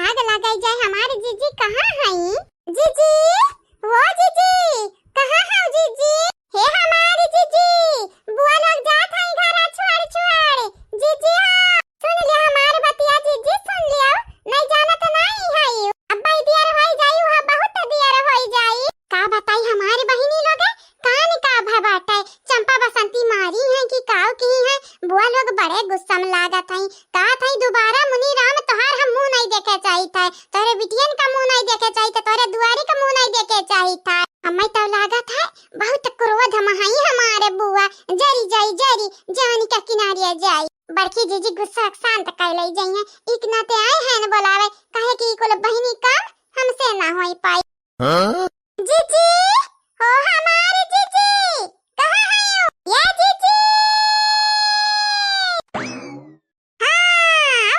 आग लगाई जाए हमारी जीजी कहाँ है? जीजी, वो जीजी कहाँ है जीजी? हे हमारी जीजी, बुआ लोग जात हैं घर छोड़ छोड़। जीजी हाँ, सुन लिया हमारे बतिया जीजी, सुन लिया। नहीं जाना तो नहीं है। अब्बा दियर होई जाई, वहां बहुत दियर होई जाई। का बताई हमारी बहिनी लोग कान का भबाटा चंपा बसंती मारी है कि काव की है। बुआ लोग बड़े गुस्सा में लागत हैं। का थई दोबारा मुनि राम तोहार हम मुंह नहीं देखे चाहिए था। तोरे बिटियन का मुंह नहीं देखे चाहिए था। तोरे दुआरी का मुंह नहीं देखे चाहिए था। हमें तो लागत है बहुत क्रोध महई हमारे बुआ। जरी जाई जरी जानी का किनारे जाई। बड़की जीजी गुस्सा शांत कर ले जाइए। एक नाते आए हैं न बोलावे कहे कि कोल बहिनी काम हमसे ना होई पाई। हाँ? जीजी हो हमारी जीजी कहाँ है? ये जीजी हाँ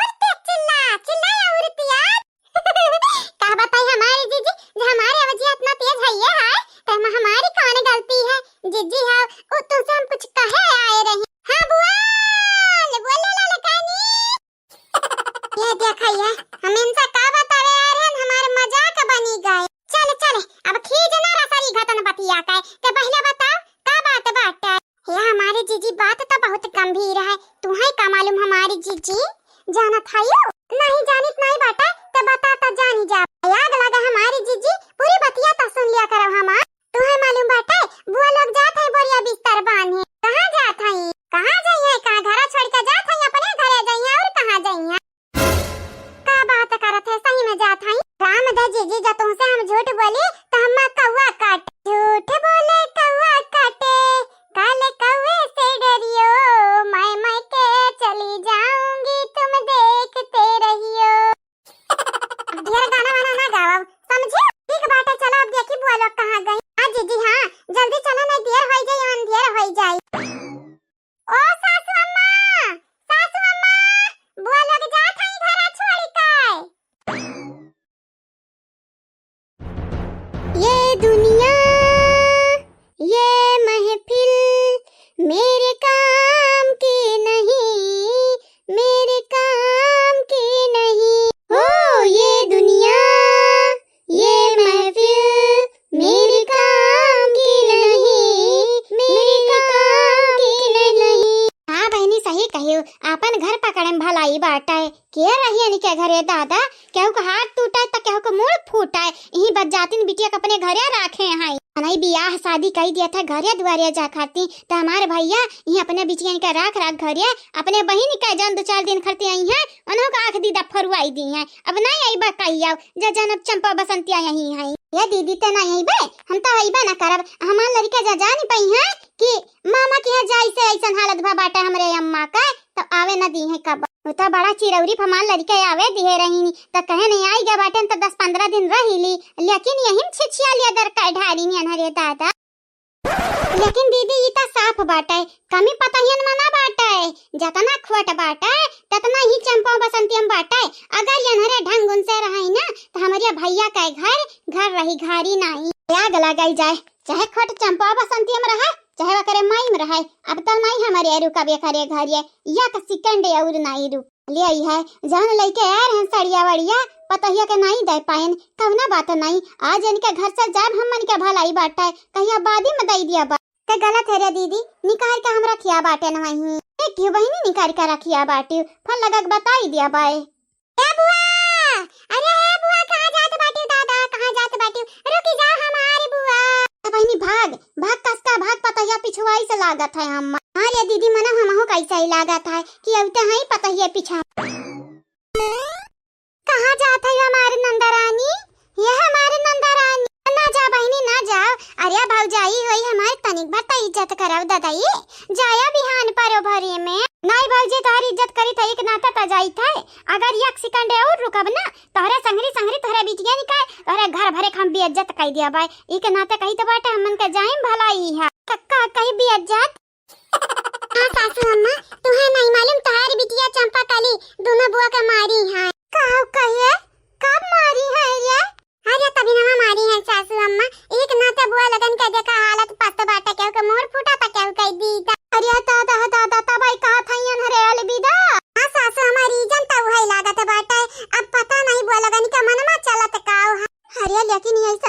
औरते चिल्ला चिल्ला औरतिया। का बताई हमारी जीजी जो हमारे वजह इतना तेज है ये है तो हमारी कौन गलती है? जीजी हाँ वो तुमसे हम कुछ कहे आए रहे। हाँ बुआ बोले ला लकानी। ये देखा ये हम इनसे का बतावे आ रहे हैं हमारे मजाक बनी गए। चले चले अब खींचना रसरी घटन बतिया का ते पहले बताओ का बात बात है। हमारी जीजी बात तो बहुत गंभीर है। तुम्हें का मालूम हमारी जीजी जानत है यो? नहीं जानित नहीं बाटा ते बता ता जानी जा। आग लगा हमारी जीजी पूरी बतिया ता सुन लिया करो। हम तुम्हें मालूम बाटा बुआ लोग जात है बोरिया बिस्तर बांधे। कहां जात है? कहां जाई है? कहां घर छोड़ के जात है? अपने घरे जाई है और कहां जाई है? का बात करत है? सही में जात है। राम दा जीजी जा तुमसे हम झूठ बोले तो हम कौवा काट। झूठ बोले कौवा काटे काले कौवे से डरियो। मैं के चली जाऊंगी तुम देखते रहियो। अब ढेर गाना वाना ना गाओ समझे? ठीक बात है चलो अब देखी बुआ लोग कहां गई। हां जीजी हां जल्दी चलो नहीं देर हो जाए अंधेर हो जाए। ओ सासू अम्मा बुआ लोग जात हैं घर छोड़ के। ये दुनिया ये महफिल मेरे काम की नहीं, मेरे काम की नहीं। हो ये दुनिया ये महफिल मेरे काम की नहीं, मेरे काम की नहीं। हाँ बहनी सही कहियो अपन घर पकड़े भलाई बाटा है। के रही इनके घरे दादा केहू का हाथ टूटा है तो केहू का मुड़ फूटा है। यही बच जाती बिटिया के अपने घरे रखे हैं। नहीं बियाह शादी कर दिया था घरे दुआरे जा खाती तो हमारे भैया यही अपने बिटिया का राख घरे अपने बहन का जन 2-4 दिन खड़ते आई हैं। उन्हों का आँख दीदा फरुआई दी है। अब नहीं आई बा कही आओ जन चंपा बसंतिया यही है। ये दीदी तो नहीं आई बे हम तो आई बा ना करब। हमार लड़का जा नहीं पाई है कि मामा के यहाँ जाई से ऐसा हालत भा बाटा हमरे अम्मा का तो आवे न दी है। कब तो बड़ा चिरौरी हमार लड़का आवे दिए रही तो कहे नहीं आई गा बाटे तो 10-15 दिन रही ली। लेकिन यही छिछिया लिया दर का ढारी नहीं अनहरे दादा। लेकिन दीदी ये तो साफ बाटा है कमी पता ही मना बाटा है। जतना खोट बाटा है ततना ही चंपा बसंती हम बाटा है। अगर अनहरे ढंग उनसे रही ना तो हमारे भैया का घर रही घारी नहीं। आग लगाई जाए चाहे खोट चंपा बसंती हम रहा चाहे करे माई में रहा। अब तो माई हमारे रुका बेखरे घर या का सेकंड और नहीं रुक ले आई है। जान लेके आ रहे सड़िया वड़िया पता ही के नहीं दे पाएन कवना बात नहीं। आज इनके घर से जब हम मन के भलाई बाटा है कहिया बादी में दई दिया बा ते गलत है रे दीदी। निकाल के हम रखिया बाटे नहीं क्यों बहिनी निकाल के रखिया बाटी फल लगा बताई दिया बाए। ए बुआ अरे ए बुआ कहां जात बाटी दादा कहां जात बाटी रुकी जा हमारी बुआ। बहिनी भाग भाग कसका भाग पता या पिछवाई से लागत है। हम अरे दीदी मना हमहु कैसा ही लागत है कि अब तो है पता ही पीछा। कहां जात है हमारे नंदरानी? ये हमारे नंदरानी ना जा बहिनी ना जाओ। अरे भौजाई होई हमारे तनिक भर त इज्जत कराओ दादाई जाया बिहान पर भरे में नहीं भौजी तोहरी इज्जत करी त एक नाता त जाई था। अगर एक सेकंड और रुकब ना तोहरे संगरी तोहरे बिटिया निकाय तोहरे घर भरे हम बेइज्जत कई दिया बाय। एक नाते कही तो बाटे हमन के जाइम भलाई है कक्का कही बेइज्जत। हां सासू अम्मा तुम्हें नहीं मालूम तोहरी बिटिया चंपा काली दोनों बुआ के मारी है। काऊ कहिए कब मारी है ये? अरे तभी ना मारी है सासू अम्मा। एक नाते बुआ लगन के देखा हालत पस्त बाटा केहू के मोर फूटा ता केहू कई दी। अरे दादा दादा तबाई कहा थई अनहरे अलविदा। हां सासू हमारी जन त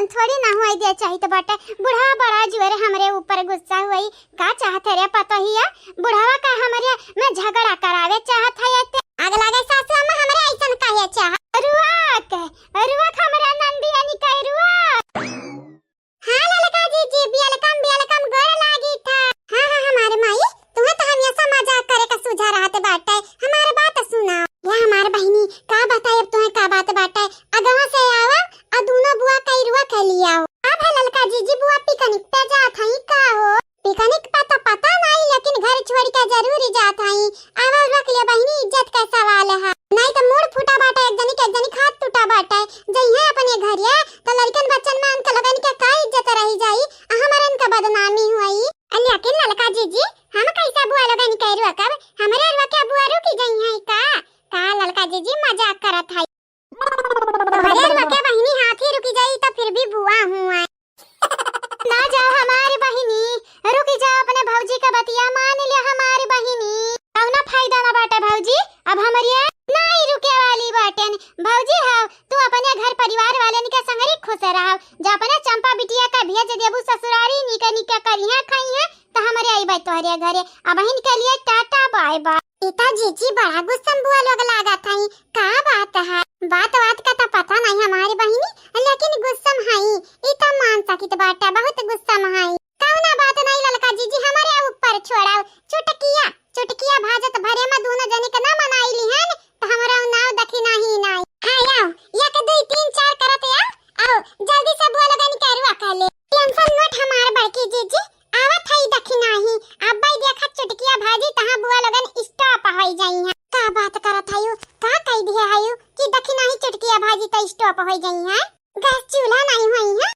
ऐसन थोड़ी ना हुई दे चाहिए तो बाटे। बुढ़ा बड़ा जुएरे हमरे ऊपर गुस्सा हुई का चाहत रे पता हिया बुढ़ावा का हमरे में झगड़ा करावे चाहत है ते आग लागे सासु अम्मा हमरे ऐसन काहे चाह रुआ हमरा नंदी अनि कह रुआ। हां ललका जी बियलकम गोर लागी था। हां हमारे माई तुम्हें तो हम ऐसा मजाक करे का सुझा रहते बाटे हमारे बात सुना। या हमारे बहिनी का बताए अब तुम्हें का बात बाटे अगवा से आवा आ दोनों बुआ कई रुआ के लिया हो। अब है ललका जी बुआ पिकनिक पे जात हई का हो। पिकनिक पे तो पता नहीं लेकिन घर छोड़ के जरूर जात हई। आवा रख ले बहिनी इज्जत का सवाल है नहीं तो मूड फूटा बाटे एक जनी हाथ टूटा बाटे जइहे अपने घरिया तो लड़कन बच्चन में उनका लगन के का इज्जत रही जाई हमरन का बदनामी हुई। लेकिन ललका जी हम कैसा बुआ लगन कइरुआ कब हमरे रुआ के बुआ रुकी जई है का ललका जी मजाक करत है। तोहरे रुआ के बहिनी हाथी रुकी जाई तो फिर भी बुआ हुआ ना जाओ हमारी बहिनी रुकी जाओ अपने भौजी का बतिया मान लिया हमारी बहिनी कौना फायदा ना बाटे भौजी अब हमारी नहीं रुके वाली बाटन भौजी हां तू अपने घर परिवार वालन के संगरी खुश रहो जा अपने चंपा बिटिया का भेज देबू ससुरारी निका करिया खाइए तो हमारे आई बाई तोहरे घरे अब बहन के लिए टाटा बाय बाय। पिता जी बड़ा गुस्सा बुआ लोग लागा था का बात है बात का तो पता नहीं हमारी बहिनी लेकिन गुस्सा हई ई तो मान सकित बाटा बहुत गुस्सा हई कौना बात नहीं ललका जी हमारे ऊपर छोड़ाओ चुटकिया भाजत भरे में दोनों जने के ना मनाईली हन तो हमरा नाव दखिना ही नहीं। हां आओ 1 2 3 4 करत आओ जल्दी से बुआ लगन करुआ कहले टेंशन मत हमार बड़की जीजी आवत हई दखिना ही अब भाई देखा चुटकिया भाजी तहां बुआ लगन स्टॉप होई जाई है का बात करत हयो का कह दिए हयो कि दखिना ही चुटकिया भाजी तो स्टॉप होई जाई है गैस चूल्हा नहीं होई है।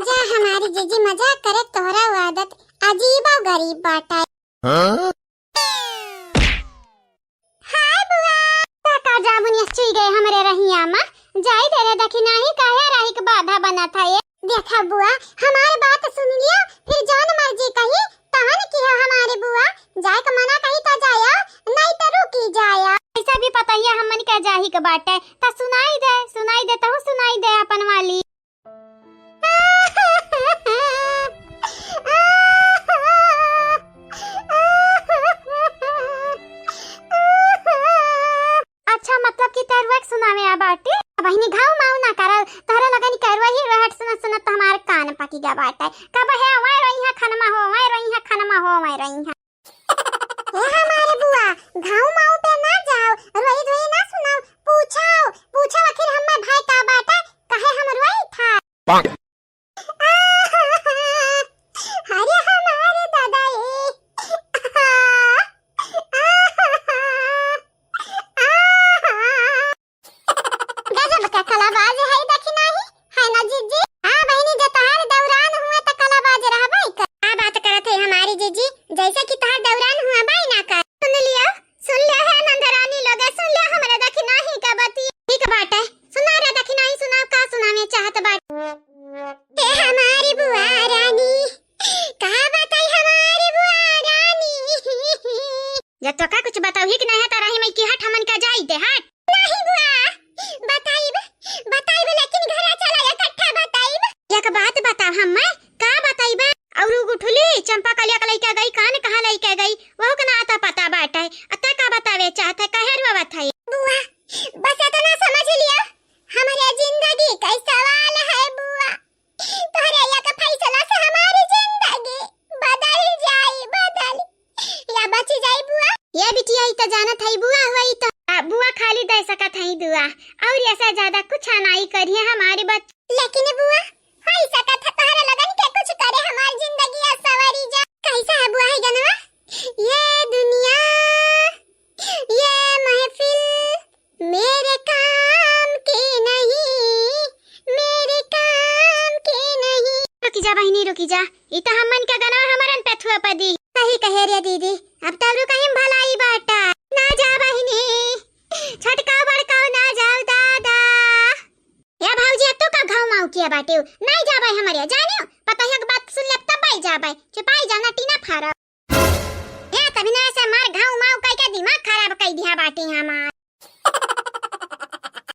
जा हमारी जीजी मजाक करे तोहरा आदत अजीब और गरीब बाटा हां हाय बुआ का जामुनी चुई गए हमरे रहिया मां जाई तेरे दखिना ही काहे रही के बाधा बना था ये देखा बुआ हमारी बात सुन लिया फिर जौन मर्जी कही तहन की है हमारी बुआ जाए के मना कही तो जाया नहीं तो रुकी जाया ऐसा भी पता है हमन का जाही के बाटे ता सुनाई दे तो सुनाई दे अपन वाली। अच्छा मतलब कि तरवक सुनावे आ बाटे बहिनी घाव माऊ ना करल तोहरा लगन करवा ही रहट सुनत तो हमार कान पकी गा बाटे कब है ओए रही खनमा हो ओए रही है ए हमारे बुआ घाव माऊ पे ना जाओ रोई धोई ना सुनाओ पूछो आखिर हम भाई का बाटे कहे हम रोई था अरे हमारे दादा गजब का कलाबाज है दखिना ही है ना जीजी। हां बहिनी जे तोहार दौरान हुआ त कलाबाज रहबै का बात करत है हमारी जीजी जैसे कि तोहार दौरान हुआ बाई ना कर सुन लिया है नंदरानी लोग सुन लिया हमरा दखिना ही का बती ठीक बात है सुना रे दखिना ही सुनाओ का सुनावे चाहत बात ए हमारी बुआ रानी का बताई हमारी बुआ रानी जब तो का कुछ बताओ ही कि नहीं है तारा ही मैं की हट हमन का जाई दे हट नहीं बुआ बताइब लेकिन घर चला इकट्ठा बताइब एक बात बताओ हम का बताइब और गुठुली चंपा कलिया लइका गई कान कहां लइका गई वो कना आता पता बाटा है अता का बतावे चाहत है कहे रुआ बताई बुआ बस इतना समझ लिया हमारे जिंदगी का सवाल है बुआ तोहरे या का फैसला से हमारी जिंदगी बदल या बच जाई बुआ ये बिटिया ही तो जानत है बुआ हुई तो बुआ खाली दे सकत है दुआ और ऐसा ज्यादा कुछ नहीं करिए हमारी बच लेकिन बुआ होई सकत है तोहरा लगन के कुछ करे हमारी जिंदगी सवारी जा कैसा है बुआ है गनवा ये दुनिया ये महफिल मेरे काम की नहीं रुकी जा ई त हमन के गनवा हमरन पे थुआ पदी सही कहे रे दीदी अब तब कहीं भलाई बाटा ना जा बहिनी छटकाओ बड़काओ ना जाओ दादा या भाऊजी तो का घाव माऊ किया बाटे नहीं जा भाई हमारे जानियो पता है बात सुन ले तब भाई जा भाई चुपाई जाना टीना फारा या तभी ना ऐसे मार घाव माऊ कई का दिमाग खराब कई दिया बाटे हमार